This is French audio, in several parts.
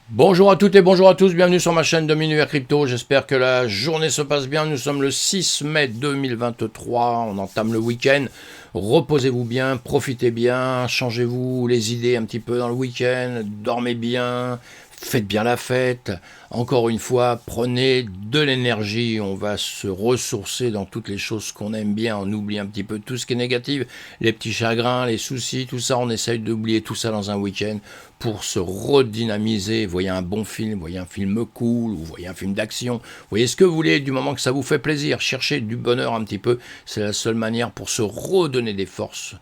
Bonjour à toutes et bonjour à tous, bienvenue sur ma chaîne Demi-Nuit Crypto, j'espère que la journée se passe bien, nous sommes le 6 mai 2023, on entame le week-end, reposez-vous bien, profitez bien, changez-vous les idées un petit peu dans le week-end, dormez bien, faites bien la fête, encore une fois, prenez de l'énergie, on va se ressourcer dans toutes les choses qu'on aime bien, on oublie un petit peu tout ce qui est négatif, les petits chagrins, les soucis, tout ça, on essaye d'oublier tout ça dans un week-end pour se redynamiser. Voyez un bon film, voyez un film cool, ou voyez un film d'action, voyez ce que vous voulez du moment que ça vous fait plaisir, cherchez du bonheur un petit peu, c'est la seule manière pour se redonner des forces.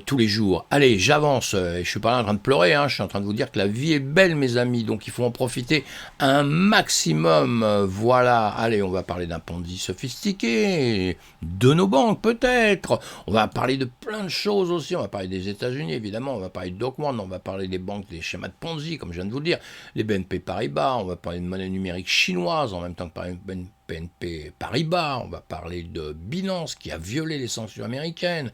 Tous les jours. Allez, j'avance, je suis pas là en train de pleurer, je suis en train de vous dire que la vie est belle mes amis, donc il faut en profiter un maximum, voilà. Allez, on va parler d'un Ponzi sophistiqué, de nos banques peut-être, on va parler de plein de choses aussi, on va parler des États-Unis évidemment, on va parler de Doc One, on va parler des banques, des schémas de Ponzi, comme je viens de vous le dire, les BNP Paribas, on va parler de monnaie numérique chinoise en même temps que par BNP Paribas, on va parler de Binance qui a violé les sanctions américaines,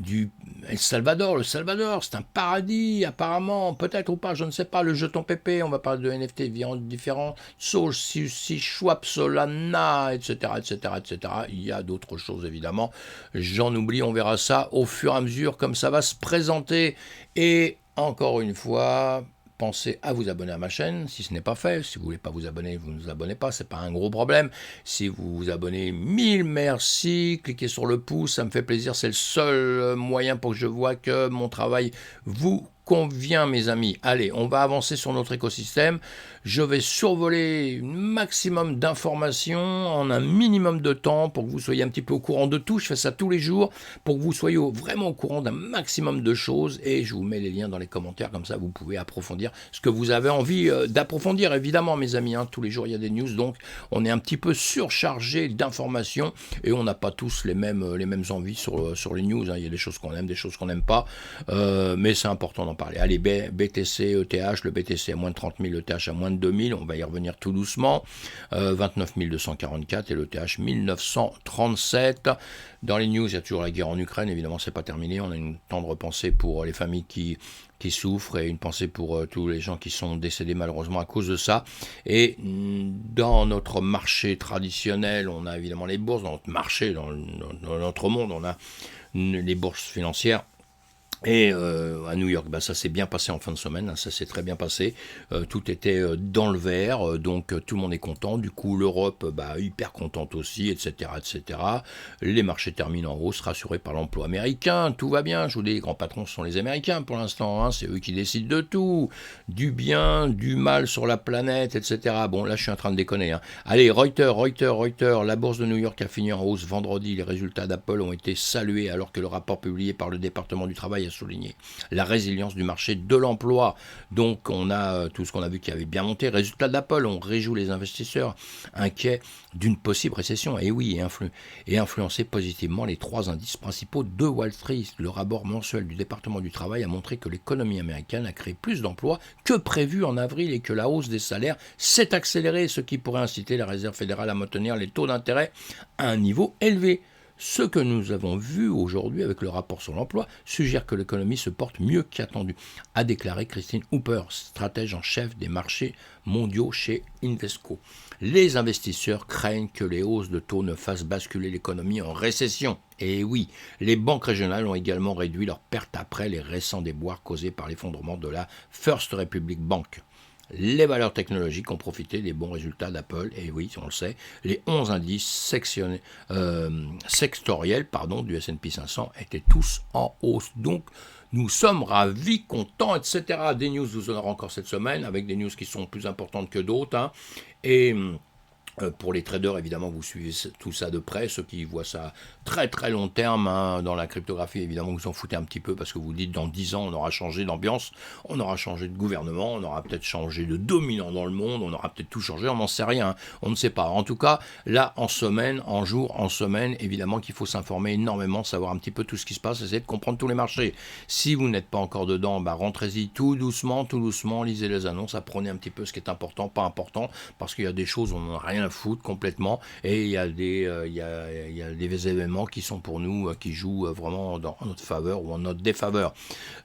du El Salvador. Le Salvador, c'est un paradis, apparemment, peut-être ou pas, je ne sais pas. Le jeton PP, on va parler de NFT différents, Sol, Schwab, Solana, etc., etc., etc. Il y a d'autres choses, évidemment. J'en oublie, on verra ça au fur et à mesure, comme ça va se présenter. Et encore une fois, pensez à vous abonner à ma chaîne, si ce n'est pas fait. Si vous ne voulez pas vous abonner, vous ne vous abonnez pas, c'est pas un gros problème. Si vous vous abonnez, mille merci, cliquez sur le pouce, ça me fait plaisir, c'est le seul moyen pour que je vois que mon travail vous convient mes amis. Allez, on va avancer sur notre écosystème. Je vais survoler un maximum d'informations en un minimum de temps pour que vous soyez un petit peu au courant de tout. Je fais ça tous les jours pour que vous soyez vraiment au courant d'un maximum de choses et je vous mets les liens dans les commentaires, comme ça vous pouvez approfondir ce que vous avez envie d'approfondir évidemment mes amis. Tous les jours il y a des news, donc on est un petit peu surchargé d'informations et on n'a pas tous les mêmes envies sur les news. Il y a des choses qu'on aime, des choses qu'on n'aime pas, mais c'est important d'en parler. Allez, BTC, ETH, le BTC à moins de 30 000, l'ETH à moins de 2000, on va y revenir tout doucement, 29 244 et l'ETH 1937. Dans les news, il y a toujours la guerre en Ukraine, évidemment c'est pas terminé, on a une tendre pensée pour les familles qui souffrent et une pensée pour tous les gens qui sont décédés malheureusement à cause de ça. Et dans notre marché traditionnel, on a évidemment les bourses, dans notre marché, dans notre monde, on a les bourses financières. Et à New York, ça s'est bien passé en fin de semaine, ça s'est très bien passé, tout était dans le vert, donc tout le monde est content, du coup l'Europe hyper contente aussi, etc., etc. Les marchés terminent en hausse, rassurés par l'emploi américain, tout va bien, je vous dis, les grands patrons sont les Américains pour l'instant, c'est eux qui décident de tout, du bien, du mal sur la planète, etc. Bon, là je suis en train de déconner. Allez, Reuters, la bourse de New York a fini en hausse vendredi, les résultats d'Apple ont été salués alors que le rapport publié par le département du travail a souligné la résilience du marché de l'emploi. Donc on a tout ce qu'on a vu qui avait bien monté. Résultat d'Apple, on réjoue les investisseurs inquiets d'une possible récession. Et oui, et influencer positivement les trois indices principaux de Wall Street. Le rapport mensuel du département du travail a montré que l'économie américaine a créé plus d'emplois que prévu en avril et que la hausse des salaires s'est accélérée, ce qui pourrait inciter la Réserve fédérale à maintenir les taux d'intérêt à un niveau élevé. Ce que nous avons vu aujourd'hui avec le rapport sur l'emploi suggère que l'économie se porte mieux qu'attendu, a déclaré Christine Hooper, stratège en chef des marchés mondiaux chez Invesco. Les investisseurs craignent que les hausses de taux ne fassent basculer l'économie en récession. Et oui, les banques régionales ont également réduit leurs pertes après les récents déboires causés par l'effondrement de la First Republic Bank. Les valeurs technologiques ont profité des bons résultats d'Apple, et oui, on le sait, les 11 indices sectoriels du S&P 500 étaient tous en hausse. Donc, nous sommes ravis, contents, etc. Des news, vous en aurez encore cette semaine, avec des news qui sont plus importantes que d'autres. Et pour les traders, évidemment, vous suivez tout ça de près. Ceux qui voient ça très très long terme dans la cryptographie, évidemment, vous en foutez un petit peu parce que vous dites dans 10 ans, on aura changé d'ambiance, on aura changé de gouvernement, on aura peut-être changé de dominant dans le monde, on aura peut-être tout changé, on n'en sait rien, on ne sait pas. En tout cas, là, en semaine, en jour, en semaine, évidemment qu'il faut s'informer énormément, savoir un petit peu tout ce qui se passe, essayer de comprendre tous les marchés. Si vous n'êtes pas encore dedans, rentrez-y tout doucement, lisez les annonces, apprenez un petit peu ce qui est important, pas important, parce qu'il y a des choses où on n'en a rien rien à foutre complètement. Et il y a des événements qui sont pour nous, qui jouent vraiment en notre faveur ou en notre défaveur.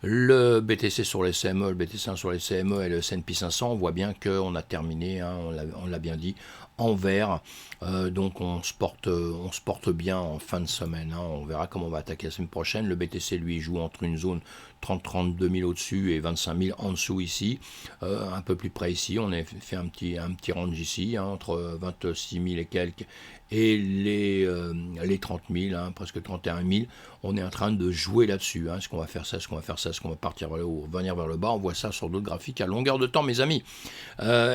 Le BTC sur les CME, le BTC1 sur les CME et le S&P 500, on voit bien qu'on a terminé, hein, on l'a bien dit, en vert. Donc on se porte bien en fin de semaine, hein. On verra comment on va attaquer la semaine prochaine. Le BTC lui joue entre une zone 32 000 au-dessus et 25 000 en dessous ici, un peu plus près ici. On a fait un petit range ici, hein, entre 26 000 et quelques et les 30 000, hein, presque 31 000. On est en train de jouer là-dessus, hein. Est-ce qu'on va faire ça, est-ce qu'on va faire ça, est-ce qu'on va partir vers le haut, revenir vers le bas? On voit ça sur d'autres graphiques à longueur de temps, mes amis.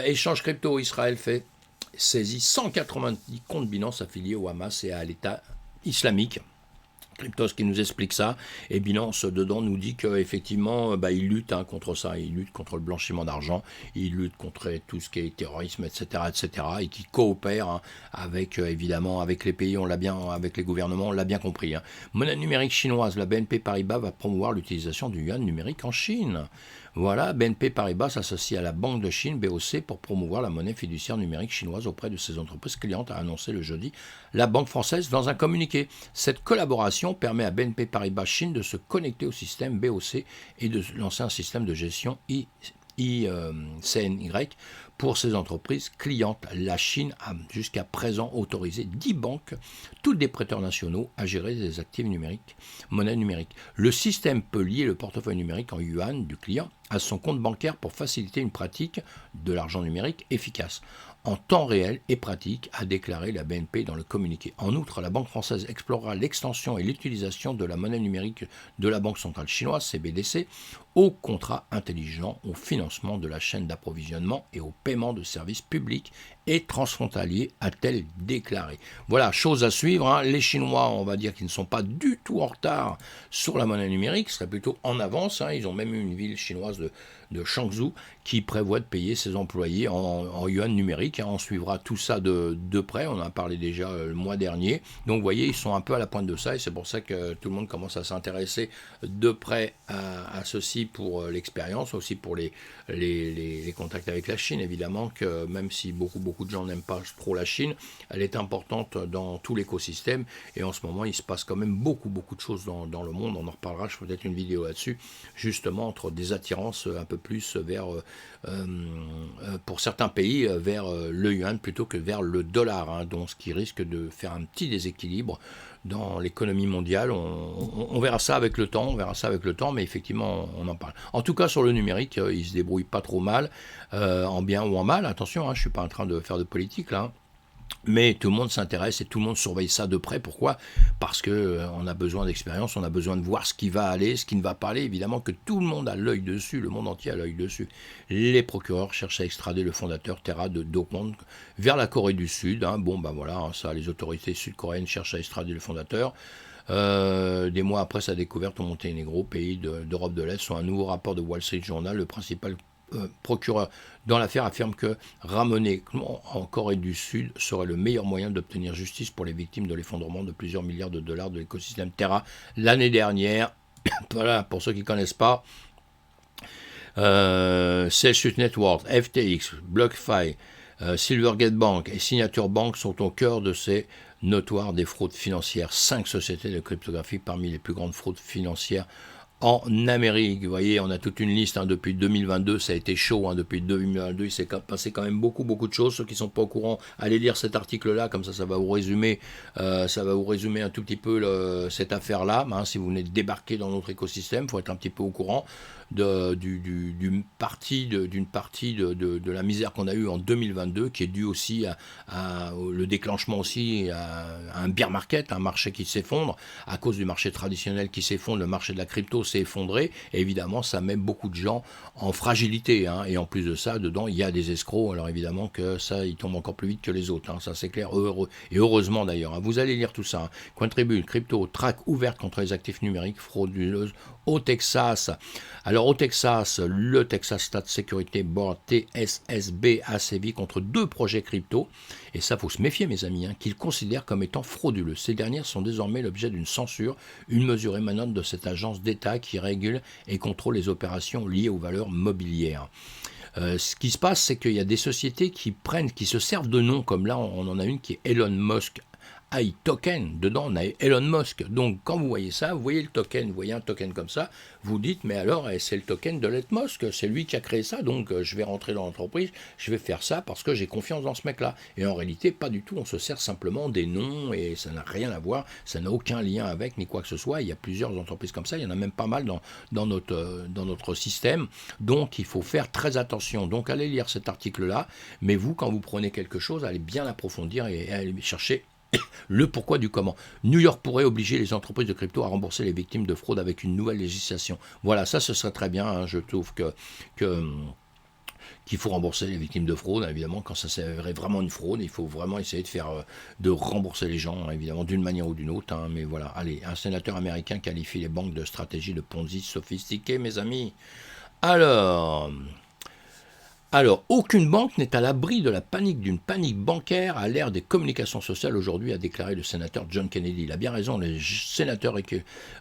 Échange crypto, Israël fait saisit 190 comptes Binance affiliés au Hamas et à l'État islamique. Cryptos qui nous explique ça, et Binance dedans nous dit qu'effectivement il lutte, hein, contre ça, il lutte contre le blanchiment d'argent, il lutte contre tout ce qui est terrorisme, etc., et qui coopère, hein, avec évidemment avec les pays, avec les gouvernements, on l'a bien compris, hein. Monnaie numérique chinoise, la BNP Paribas va promouvoir l'utilisation du yuan numérique en Chine. Voilà, BNP Paribas s'associe à la Banque de Chine, BOC, pour promouvoir la monnaie fiduciaire numérique chinoise auprès de ses entreprises clientes, a annoncé le jeudi la Banque française dans un communiqué. Cette collaboration permet à BNP Paribas Chine de se connecter au système BOC et de lancer un système de gestion CNY pour ses entreprises clientes. La Chine a jusqu'à présent autorisé 10 banques, toutes des prêteurs nationaux, à gérer des actifs numériques, monnaie numérique. Le système peut lier le portefeuille numérique en yuan du client à son compte bancaire pour faciliter une pratique de l'argent numérique efficace, en temps réel et pratique, a déclaré la BNP dans le communiqué. En outre, la Banque française explorera l'extension et l'utilisation de la monnaie numérique de la Banque centrale chinoise, CBDC, aux contrats intelligents, au financement de la chaîne d'approvisionnement et au paiement de services publics et transfrontaliers, a-t-elle déclaré. Voilà, chose à suivre, hein. Les Chinois, on va dire qu'ils ne sont pas du tout en retard sur la monnaie numérique, ce serait plutôt en avance, hein. Ils ont même eu une ville chinoise de Changzhou qui prévoit de payer ses employés en yuan numérique, hein. On suivra tout ça de près, on en a parlé déjà le mois dernier. Donc vous voyez, ils sont un peu à la pointe de ça et c'est pour ça que tout le monde commence à s'intéresser de près à ceci pour l'expérience, aussi pour les contacts avec la Chine, évidemment, que même si beaucoup de gens n'aiment pas trop la Chine, elle est importante dans tout l'écosystème et en ce moment il se passe quand même beaucoup de choses dans le monde. On en reparlera, je ferai peut-être une vidéo là-dessus, justement, entre des attirances un peu plus vers pour certains pays vers le yuan plutôt que vers le dollar, hein, donc ce qui risque de faire un petit déséquilibre dans l'économie mondiale. On verra ça avec le temps, mais effectivement on en parle. En tout cas sur le numérique, il se débrouille pas trop mal, en bien ou en mal, attention, hein, je suis pas en train de faire de politique là, mais tout le monde s'intéresse et tout le monde surveille ça de près. Pourquoi ? Parce que on a besoin d'expérience, on a besoin de voir ce qui va aller, ce qui ne va pas aller. Évidemment que tout le monde a l'œil dessus, le monde entier a l'œil dessus. Les procureurs cherchent à extrader le fondateur Terra de Do Kwon vers la Corée du Sud, hein. Bon, ben voilà, hein, ça, les autorités sud-coréennes cherchent à extrader le fondateur. Des mois après sa découverte au Monténégro, pays d'Europe de l'Est, sur un nouveau rapport de Wall Street Journal, le principal procureur dans l'affaire affirme que ramener en Corée du Sud serait le meilleur moyen d'obtenir justice pour les victimes de l'effondrement de plusieurs milliards de dollars de l'écosystème Terra l'année dernière. Voilà, pour ceux qui ne connaissent pas, Celsius Network, FTX, BlockFi, Silvergate Bank et Signature Bank sont au cœur de ces notoires des fraudes financières. 5 sociétés de cryptographie parmi les plus grandes fraudes financières en Amérique. Vous voyez, on a toute une liste, hein, depuis 2022, ça a été chaud, hein, depuis 2022, il s'est passé quand même beaucoup de choses. Ceux qui ne sont pas au courant, allez lire cet article-là, comme ça va vous résumer, un tout petit peu cette affaire-là, hein. Si vous venez de débarquer dans notre écosystème, il faut être un petit peu au courant d'une partie de la misère qu'on a eue en 2022, qui est due aussi à le déclenchement aussi à un bear market, un marché qui s'effondre, à cause du marché traditionnel qui s'effondre, le marché de la crypto s'est effondré, et évidemment ça met beaucoup de gens en fragilité, hein, et en plus de ça, dedans il y a des escrocs, alors évidemment que ça, ils tombent encore plus vite que les autres, hein, ça c'est clair, et heureusement d'ailleurs, hein. Vous allez lire tout ça, hein. Contribute, crypto, traque ouverte contre les actifs numériques frauduleuses au Texas. Alors au Texas, le Texas State Security Board, TSSB, a sévi contre 2 projets crypto, et ça faut se méfier mes amis, hein, qu'ils considèrent comme étant frauduleux. Ces dernières sont désormais l'objet d'une censure, une mesure émanante de cette agence d'État qui régule et contrôle les opérations liées aux valeurs mobilières. Ce qui se passe, c'est qu'il y a des sociétés qui se servent de noms, comme là, on en a une qui est Elon Musk iToken, dedans on a Elon Musk. Donc quand vous voyez ça, vous voyez le token, vous voyez un token comme ça, vous dites mais alors c'est le token de Elon Musk, c'est lui qui a créé ça, donc je vais rentrer dans l'entreprise, je vais faire ça parce que j'ai confiance dans ce mec-là. Et en réalité, pas du tout, on se sert simplement des noms et ça n'a rien à voir, ça n'a aucun lien avec ni quoi que ce soit. Il y a plusieurs entreprises comme ça, il y en a même pas mal dans notre système, donc il faut faire très attention. Donc allez lire cet article-là, mais vous, quand vous prenez quelque chose, allez bien l'approfondir et allez chercher le pourquoi du comment. New York pourrait obliger les entreprises de crypto à rembourser les victimes de fraude avec une nouvelle législation. Voilà, ça ce serait très bien, hein. Je trouve qu'il faut rembourser les victimes de fraude, évidemment, quand ça s'avérait vraiment une fraude, il faut vraiment essayer de rembourser les gens, évidemment, d'une manière ou d'une autre, hein. Mais voilà, allez, un sénateur américain qualifie les banques de stratégie de Ponzi sophistiquées, mes amis. Alors, aucune banque n'est à l'abri de la panique d'une panique bancaire à l'ère des communications sociales aujourd'hui, a déclaré le sénateur John Kennedy. Il a bien raison, le sénateur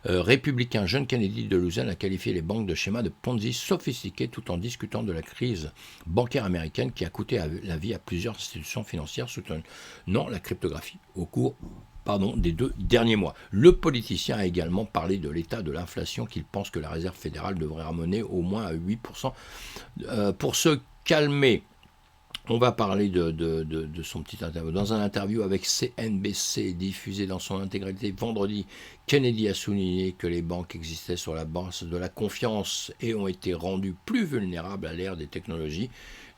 républicain John Kennedy de Louisiane a qualifié les banques de schémas de Ponzi sophistiqués tout en discutant de la crise bancaire américaine qui a coûté la vie à plusieurs institutions financières soutenant la cryptographie au cours des 2 derniers mois. Le politicien a également parlé de l'état de l'inflation qu'il pense que la Réserve fédérale devrait ramener au moins à 8%. Pour se calmer, on va parler de son petit interview. Dans un interview avec CNBC diffusé dans son intégralité vendredi, Kennedy a souligné que les banques existaient sur la base de la confiance et ont été rendues plus vulnérables à l'ère des technologies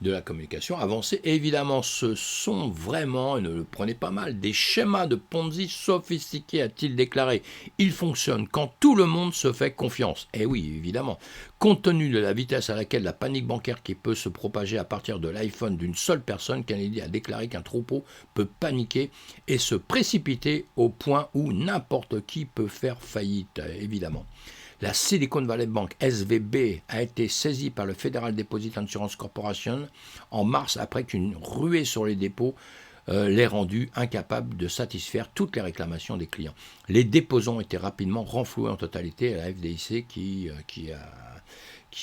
de la communication avancée. Et évidemment, ce sont vraiment, et ne le prenez pas mal, des schémas de Ponzi sophistiqués, a-t-il déclaré. Ils fonctionnent quand tout le monde se fait confiance. Et oui, évidemment. Compte tenu de la vitesse à laquelle la panique bancaire qui peut se propager à partir de l'iPhone d'une seule personne, Kennedy a déclaré qu'un troupeau peut paniquer et se précipiter au point où n'importe qui peut faire faillite, évidemment. La Silicon Valley Bank, SVB, a été saisie par le Federal Deposit Insurance Corporation en mars après qu'une ruée sur les dépôts l'ait rendu incapable de satisfaire toutes les réclamations des clients. Les déposants étaient rapidement renfloués en totalité à la FDIC qui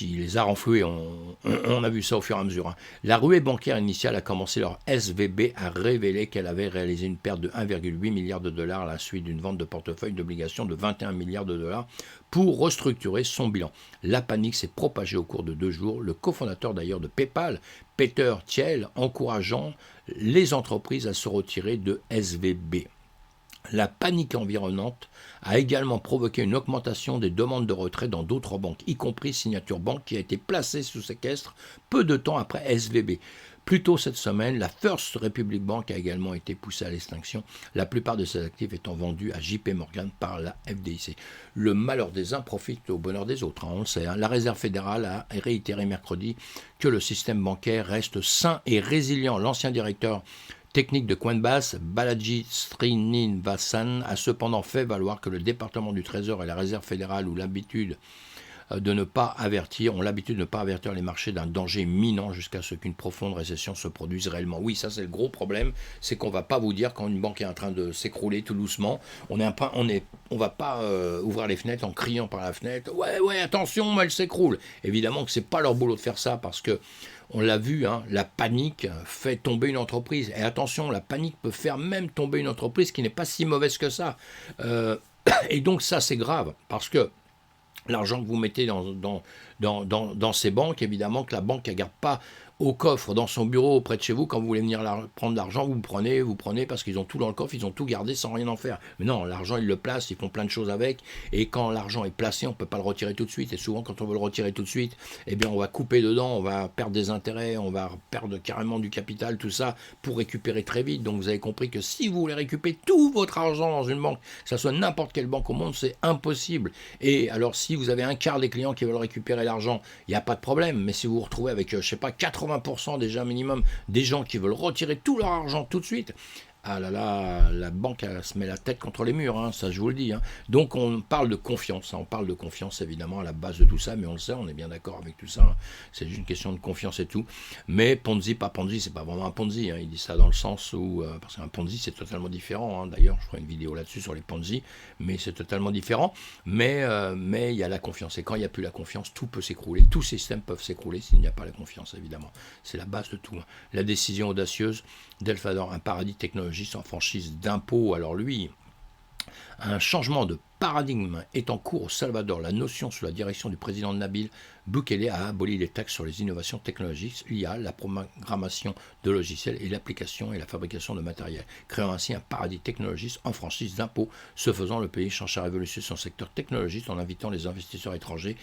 les a renfloués. On a vu ça au fur et à mesure, hein. La ruée bancaire initiale a commencé lorsque SVB a révélé qu'elle avait réalisé une perte de 1,8 milliard de dollars à la suite d'une vente de portefeuille d'obligations de 21 milliards de dollars pour restructurer son bilan. La panique s'est propagée au cours de 2 jours. Le cofondateur d'ailleurs de PayPal, Peter Thiel, encourageant les entreprises à se retirer de SVB. La panique environnante a également provoqué une augmentation des demandes de retrait dans d'autres banques, y compris Signature Bank qui a été placée sous séquestre peu de temps après SVB. Plus tôt cette semaine, la First Republic Bank a également été poussée à l'extinction, la plupart de ses actifs étant vendus à JP Morgan par la FDIC. Le malheur des uns profite au bonheur des autres, hein, on le sait, hein. La Réserve fédérale a réitéré mercredi que le système bancaire reste sain et résilient. L'ancien directeur technique de Coinbase, Balaji Srinivasan, a cependant fait valoir que le département du Trésor et la Réserve fédérale ont l'habitude de ne pas avertir les marchés d'un danger imminent jusqu'à ce qu'une profonde récession se produise réellement. Oui, ça c'est le gros problème, c'est qu'on ne va pas vous dire quand une banque est en train de s'écrouler tout doucement, on va pas ouvrir les fenêtres en criant par la fenêtre, ouais, attention, elle s'écroule. Évidemment que c'est pas leur boulot de faire ça parce que on l'a vu, hein, la panique fait tomber une entreprise. Et attention, la panique peut faire même tomber une entreprise qui n'est pas si mauvaise que ça. Et donc ça, c'est grave, parce que l'argent que vous mettez dans ces banques, évidemment que la banque ne garde pas au coffre, dans son bureau, auprès de chez vous, quand vous voulez venir prendre l'argent, vous prenez parce qu'ils ont tout dans le coffre, ils ont tout gardé sans rien en faire. Mais non, l'argent, ils le placent, ils font plein de choses avec, et quand l'argent est placé, on ne peut pas le retirer tout de suite, et souvent, quand on veut le retirer tout de suite, eh bien, on va couper dedans, on va perdre des intérêts, on va perdre carrément du capital, tout ça, pour récupérer très vite. Donc, vous avez compris que si vous voulez récupérer tout votre argent dans une banque, que ce soit n'importe quelle banque au monde, c'est impossible. Et alors, si vous avez un quart des clients qui veulent récupérer l'argent, il n'y a pas de problème, mais si vous vous retrouvez avec, 80% déjà minimum des gens qui veulent retirer tout leur argent tout de suite, ah là là, la banque elle se met la tête contre les murs, hein, ça je vous le dis. Hein. Donc on parle de confiance, hein, on parle de confiance évidemment à la base de tout ça, mais on le sait, on est bien d'accord avec tout ça. Hein. C'est juste une question de confiance et tout. Mais Ponzi, pas Ponzi, c'est pas vraiment un Ponzi. Hein. Il dit ça dans le sens où, parce qu'un Ponzi c'est totalement différent. Hein. D'ailleurs, je ferai une vidéo là-dessus sur les Ponzi, mais c'est totalement différent. Mais il y a la confiance. Et quand il n'y a plus la confiance, tout peut s'écrouler. Tous ces systèmes peuvent s'écrouler s'il n'y a pas la confiance, évidemment. C'est la base de tout. Hein. La décision audacieuse d'Elfador, un paradis technologique sans franchise d'impôt. Alors lui, un changement de paradigme est en cours au Salvador. La notion sous la direction du président Nabil Bukele a aboli les taxes sur les innovations technologiques, l'IA, la programmation de logiciels et l'application et la fabrication de matériel, créant ainsi un paradis technologique en franchise d'impôt. Ce faisant, le pays cherche à révolutionner son secteur technologique en invitant les investisseurs étrangers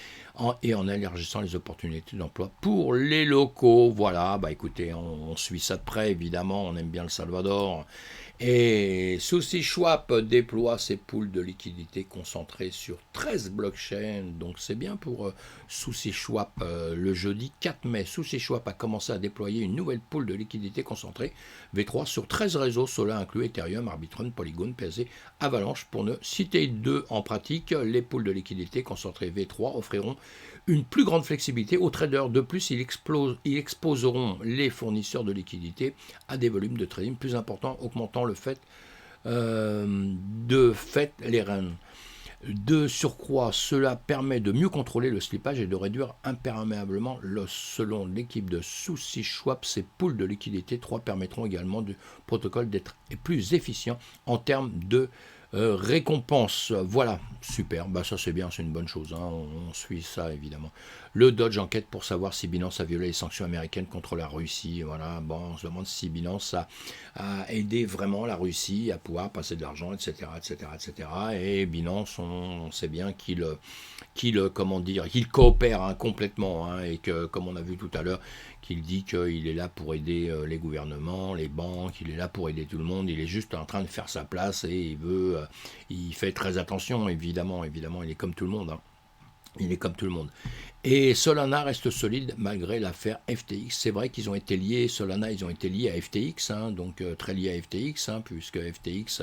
et en élargissant les opportunités d'emploi pour les locaux. Voilà, bah écoutez, on suit ça de près, évidemment, on aime bien le Salvador. Et Sushi Schwab déploie ses poules de liquidités concentrées sur 13 blockchains. Donc c'est bien pour Sushi Schwab. Le jeudi 4 mai, Sushi Schwab a commencé à déployer une nouvelle poule de liquidités concentrées V3 sur 13 réseaux. Cela inclut Ethereum, Arbitrum, Polygon, PSC, Avalanche. Pour ne citer deux en pratique, les poules de liquidités concentrées V3 offriront une plus grande flexibilité aux traders. De plus, ils exposeront les fournisseurs de liquidités à des volumes de trading plus importants, augmentant le fait les reins. De surcroît, cela permet de mieux contrôler le slippage et de réduire imperméablement selon l'équipe de Sushi Schwab. Ces poules de liquidité 3 permettront également du protocole d'être plus efficient en termes de récompense. Voilà, super, bah ça c'est bien, c'est une bonne chose, hein. On suit ça évidemment. Le Dodge enquête pour savoir si Binance a violé les sanctions américaines contre la Russie. Voilà, bon, on se demande si Binance a aidé vraiment la Russie à pouvoir passer de l'argent, etc., etc., etc. Et Binance, on sait bien qu'il coopère hein, complètement, hein, et que, comme on a vu tout à l'heure, qu'il dit qu'il est là pour aider les gouvernements, les banques, il est là pour aider tout le monde, il est juste en train de faire sa place et il fait très attention, évidemment, il est comme tout le monde. Hein. Il est comme tout le monde. Et Solana reste solide malgré l'affaire FTX. C'est vrai qu'ils ont été liés, Solana, ils ont été liés à FTX, hein, donc très liés à FTX, hein, puisque FTX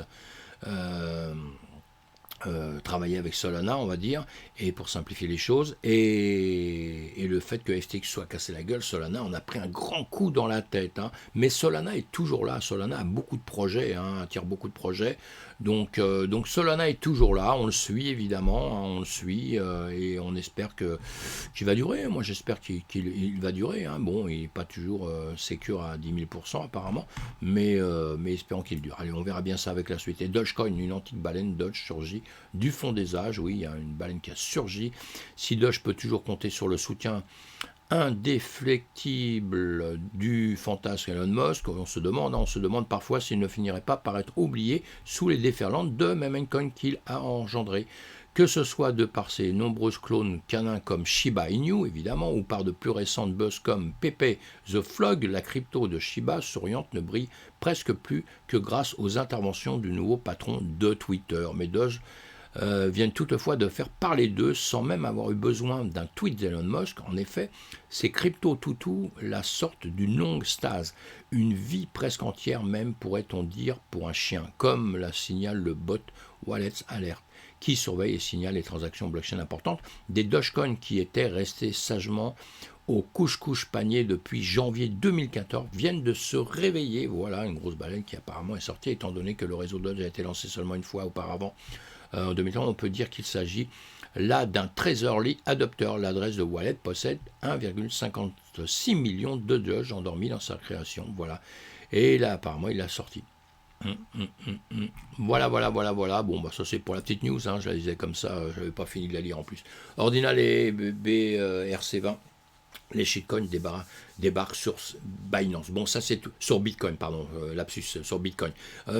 travailler avec Solana, on va dire, et pour simplifier les choses, et le fait que FTX soit cassé la gueule, Solana, on a pris un grand coup dans la tête, hein. Mais Solana est toujours là, Solana a beaucoup de projets, hein, attire beaucoup de projets, donc Solana est toujours là, on le suit évidemment, hein, on le suit, et on espère qu'il va durer, moi j'espère qu'il va durer, hein. Bon, il n'est pas toujours sécure à 10 000% apparemment, mais espérons qu'il dure. Allez, on verra bien ça avec la suite. Et Dogecoin, une antique baleine Doge surgit du fond des âges. Oui, il y a une baleine qui a surgi. Si Doge peut toujours compter sur le soutien indéflectible du fantasme Elon Musk, on se demande parfois s'il ne finirait pas par être oublié sous les déferlantes de Memecoin qu'il a engendré. Que ce soit de par ses nombreuses clones canins comme Shiba Inu, évidemment, ou par de plus récentes buzz comme Pepe the Frog, la crypto de Shiba souriante ne brille presque plus que grâce aux interventions du nouveau patron de Twitter. Mais Doge viennent toutefois de faire parler d'eux sans même avoir eu besoin d'un tweet d'Elon Musk. En effet, ces crypto-toutous la sortent d'une longue stase, une vie presque entière même, pourrait-on dire, pour un chien, comme la signale le bot Wallets Alert, qui surveille et signale les transactions blockchain importantes, des Dogecoin qui étaient restés sagement au couche-couche panier depuis janvier 2014 viennent de se réveiller. Voilà, une grosse baleine qui apparemment est sortie, étant donné que le réseau Doge a été lancé seulement une fois auparavant. En 2030, on peut dire qu'il s'agit là d'un très early adopter. L'adresse de Wallet possède 1,56 million de Doge endormis dans sa création. Voilà. Et là, apparemment, il l'a sorti. Voilà. Bon, bah ça c'est pour la petite news, hein. Je la disais comme ça, je n'avais pas fini de la lire en plus. Ordinal et BRC20. Les shitcoins débarquent sur Binance. Bon, ça c'est tout, sur Bitcoin, pardon, lapsus, sur Bitcoin.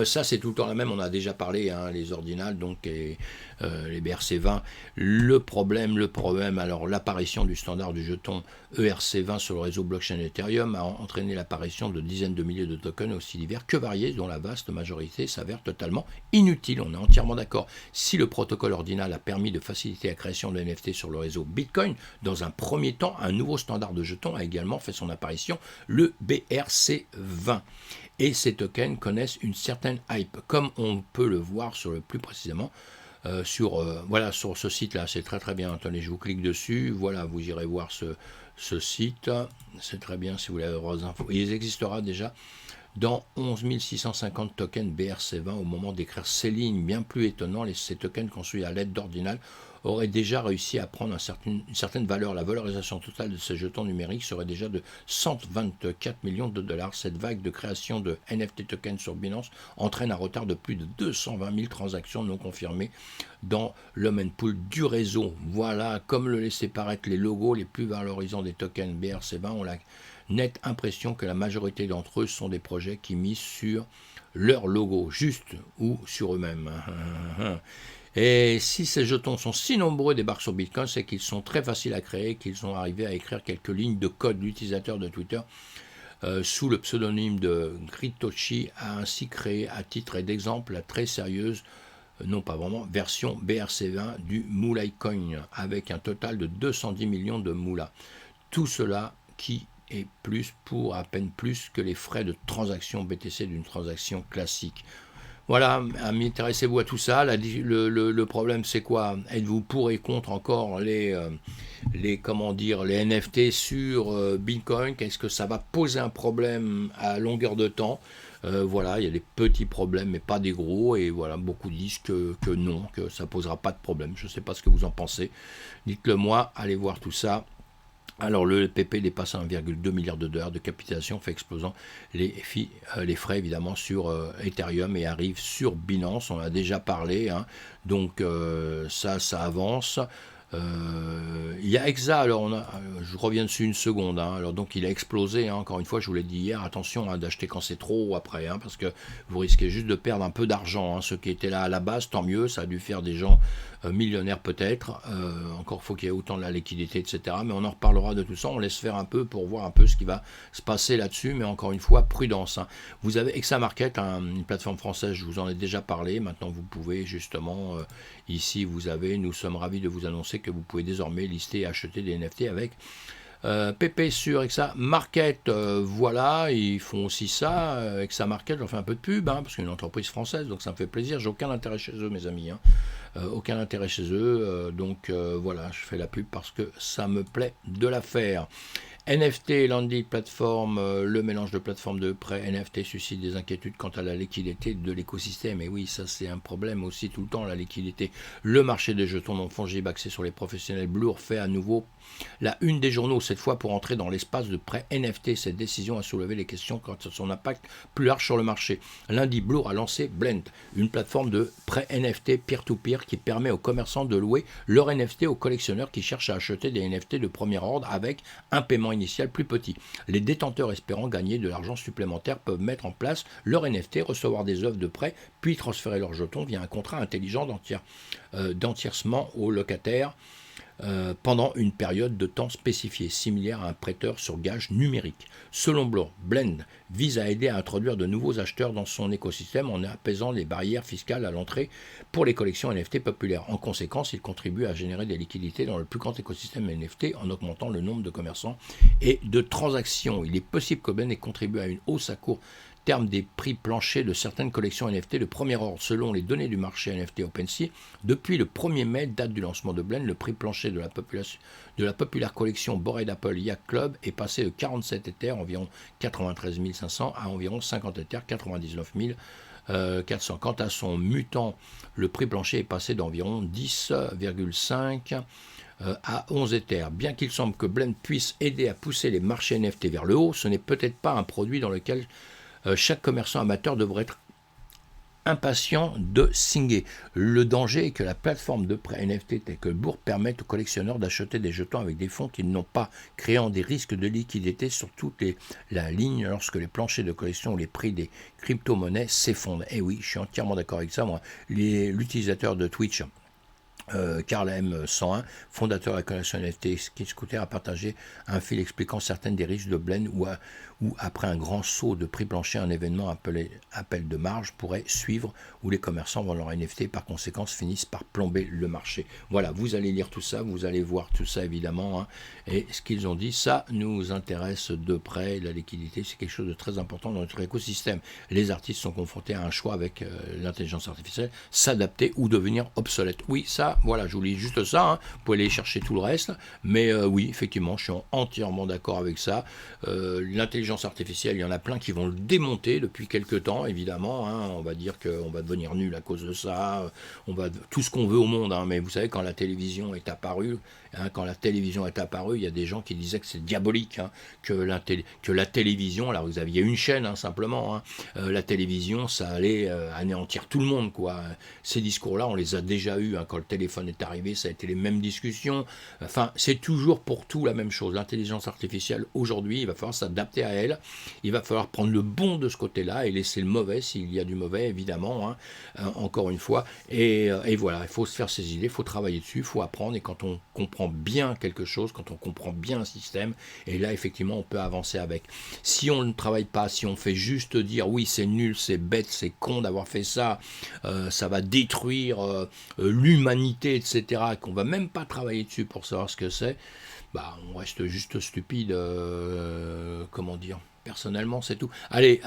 Ça c'est tout le temps la même, on a déjà parlé, hein, les ordinales, donc les BRC20. Le problème, alors l'apparition du standard du jeton ERC20 sur le réseau blockchain Ethereum a entraîné l'apparition de dizaines de milliers de tokens aussi divers que variés, dont la vaste majorité s'avère totalement inutile. On est entièrement d'accord. Si le protocole ordinal a permis de faciliter la création de NFT sur le réseau Bitcoin, dans un premier temps, un nouveau standard standard de jetons a également fait son apparition, le BRC20. Et ces tokens connaissent une certaine hype, comme on peut le voir plus précisément sur ce site-là. C'est très très bien. Attendez, je vous clique dessus. Voilà, vous irez voir ce site. C'est très bien si vous voulez avoir des infos. Il existera déjà dans 11 650 tokens BRC20 au moment d'écrire ces lignes. Bien plus étonnant, ces tokens construits à l'aide d'ordinal auraient déjà réussi à prendre une certaine valeur. La valorisation totale de ces jetons numériques serait déjà de 124 millions de dollars. Cette vague de création de NFT tokens sur Binance entraîne un retard de plus de 220 000 transactions non confirmées dans le main pool du réseau. Voilà, comme le laissaient paraître les logos les plus valorisants des tokens BRC20, on l'a nette impression que la majorité d'entre eux sont des projets qui misent sur leur logo, juste ou sur eux-mêmes. Et si ces jetons sont si nombreux débarquent sur Bitcoin, c'est qu'ils sont très faciles à créer, qu'ils sont arrivés à écrire quelques lignes de code. L'utilisateur de Twitter, sous le pseudonyme de Gritoshi, a ainsi créé à titre d'exemple la très sérieuse, non pas vraiment, version BRC20 du Moulai Coin, avec un total de 210 millions de moulas. Tout cela qui est à peine plus que les frais de transaction BTC d'une transaction classique. Voilà, intéressez-vous à tout ça. Le problème, c'est quoi? Êtes-vous pour et contre encore les NFT sur Bitcoin? Est-ce que ça va poser un problème à longueur de temps? Voilà, il y a des petits problèmes, mais pas des gros. Et voilà, beaucoup disent que non, que ça ne posera pas de problème. Je ne sais pas ce que vous en pensez. Dites-le moi, allez voir tout ça. Alors le PP dépasse 1,2 milliard de dollars de capitalisation, fait explosant les frais évidemment sur Ethereum et arrive sur Binance, on en a déjà parlé, hein. Donc ça avance. Il y a Exa, alors je reviens dessus une seconde, hein. Alors donc il a explosé, hein. Encore une fois je vous l'ai dit hier, attention, hein, d'acheter quand c'est trop ou après, hein, parce que vous risquez juste de perdre un peu d'argent, hein. Ceux qui étaient là à la base, tant mieux, ça a dû faire des gens millionnaires peut-être, encore faut qu'il y ait autant de la liquidité, etc. Mais on en reparlera de tout ça, on laisse faire un peu pour voir un peu ce qui va se passer là-dessus, mais encore une fois, prudence, hein. Vous avez Exa Market, hein, une plateforme française, je vous en ai déjà parlé, maintenant vous pouvez justement, ici nous sommes ravis de vous annoncer que vous pouvez désormais lister et acheter des NFT avec PP sur Exa Market. Voilà, ils font aussi ça. Exa Market, j'en fais un peu de pub, hein, parce que c'est une entreprise française, donc ça me fait plaisir. J'ai aucun intérêt chez eux, mes amis, hein. Aucun intérêt chez eux. Donc voilà, je fais la pub parce que ça me plaît de la faire. NFT, Landing Platform, le mélange de plateformes de prêt NFT suscite des inquiétudes quant à la liquidité de l'écosystème. Et oui, ça c'est un problème aussi tout le temps, la liquidité. Le marché des jetons non fongibles axé sur les professionnels, Blur fait à nouveau la une des journaux, cette fois pour entrer dans l'espace de prêt NFT. Cette décision a soulevé les questions quant à son impact plus large sur le marché. Lundi, Blur a lancé Blend, une plateforme de prêt NFT peer-to-peer qui permet aux commerçants de louer leur NFT aux collectionneurs qui cherchent à acheter des NFT de premier ordre avec un paiement initial plus petit. Les détenteurs espérant gagner de l'argent supplémentaire peuvent mettre en place leur NFT, recevoir des œuvres de prêt, puis transférer leurs jetons via un contrat intelligent d'entièrement aux locataires pendant une période de temps spécifiée, similaire à un prêteur sur gage numérique. Selon Blend vise à aider à introduire de nouveaux acheteurs dans son écosystème en apaisant les barrières fiscales à l'entrée pour les collections NFT populaires. En conséquence, il contribue à générer des liquidités dans le plus grand écosystème NFT en augmentant le nombre de commerçants et de transactions. Il est possible que Blend ait contribué à une hausse à court terme des prix planchers de certaines collections NFT de premier ordre. Selon les données du marché NFT OpenSea, depuis le 1er mai, date du lancement de Blend, le prix plancher de la populaire collection Bored Apple Yacht Club est passé de 47 Ethers, environ 93 500, à environ 50 Ethers, 99 400. Quant à son mutant, le prix plancher est passé d'environ 10,5 à 11 Ethers. Bien qu'il semble que Blend puisse aider à pousser les marchés NFT vers le haut, ce n'est peut-être pas un produit dans lequel chaque commerçant amateur devrait être impatient de signer. Le danger est que la plateforme de prêt NFT telle que Bourg permette aux collectionneurs d'acheter des jetons avec des fonds qu'ils n'ont pas, créant des risques de liquidité sur toute la ligne lorsque les planchers de collection ou les prix des crypto-monnaies s'effondrent. Et oui, je suis entièrement d'accord avec ça, moi. L'utilisateur de Twitch Karl M. 101, fondateur de la collection NFT Scooter, a partagé un fil expliquant certaines des risques de blend où après un grand saut de prix plancher, un événement appelé appel de marge pourrait suivre, où les commerçants vendent leur NFT et par conséquent finissent par plomber le marché. Voilà, vous allez lire tout ça, vous allez voir tout ça évidemment, hein, et ce qu'ils ont dit, ça nous intéresse de près. La liquidité, c'est quelque chose de très important dans notre écosystème. Les artistes sont confrontés à un choix avec l'intelligence artificielle, s'adapter ou devenir obsolète. Oui, ça, voilà, je vous lis juste ça, hein, vous pouvez aller chercher tout le reste, mais oui, effectivement, je suis entièrement d'accord avec ça. L'intelligence artificielle, il y en a plein qui vont le démonter depuis quelques temps, évidemment, hein, on va dire qu'on va devenir nul à cause de ça, on va tout ce qu'on veut au monde, hein, mais vous savez, quand la télévision est apparue, il y a des gens qui disaient que c'est diabolique, hein, que la télévision, alors vous aviez une chaîne, hein, simplement, hein, la télévision, ça allait anéantir tout le monde, quoi. Ces discours-là, on les a déjà eus, hein, quand le téléphone est arrivé, ça a été les mêmes discussions, enfin, c'est toujours pour tout la même chose. L'intelligence artificielle, aujourd'hui, il va falloir s'adapter à elle, il va falloir prendre le bon de ce côté-là et laisser le mauvais, s'il y a du mauvais, évidemment, hein, encore une fois, et voilà, il faut se faire ses idées, il faut travailler dessus, il faut apprendre, et quand on comprend bien quelque chose, quand on comprend bien un système, et là, effectivement, on peut avancer avec. Si on ne travaille pas, si on fait juste dire, oui, c'est nul, c'est bête, c'est con d'avoir fait ça, ça va détruire l'humanité, etc., et qu'on va même pas travailler dessus pour savoir ce que c'est, bah, on reste juste stupide, comment dire, personnellement, c'est tout. Allez,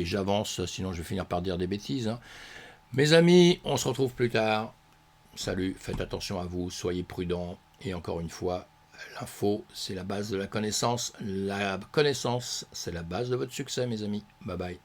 j'avance, sinon je vais finir par dire des bêtises, hein. Mes amis, on se retrouve plus tard. Salut, faites attention à vous, soyez prudents, et encore une fois, l'info, c'est la base de la connaissance. La connaissance, c'est la base de votre succès, mes amis. Bye bye.